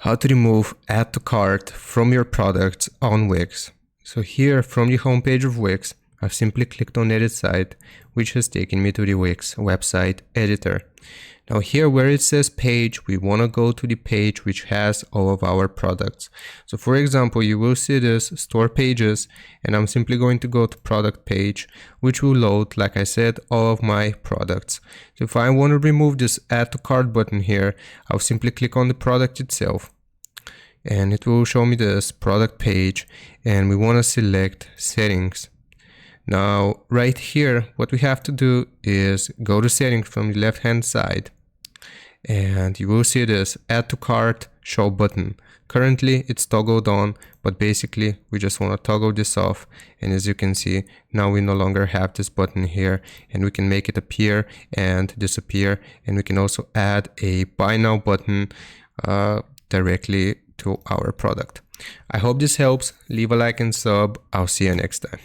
How to remove add to cart from your products on Wix. So here from the homepage of Wix, I've simply clicked on edit site, which has taken me to the Wix website editor. Now here where it says page, we want to go to the page which has all of our products. So for example, you will see this store pages, and I'm simply going to go to product page, which will load, like I said, all of my products. So if I want to remove this add to cart button here, I'll simply click on the product itself, and it will show me this product page, and we want to select settings. Now right here, what we have to do is go to settings from the left hand side, and you will see this add to cart show button. Currently it's toggled on, but basically we just want to toggle this off, and as you can see, now we no longer have this button here, and we can make it appear and disappear, and we can also add a buy now button directly to our product. I hope this helps. Leave a like and sub. I'll see you next time.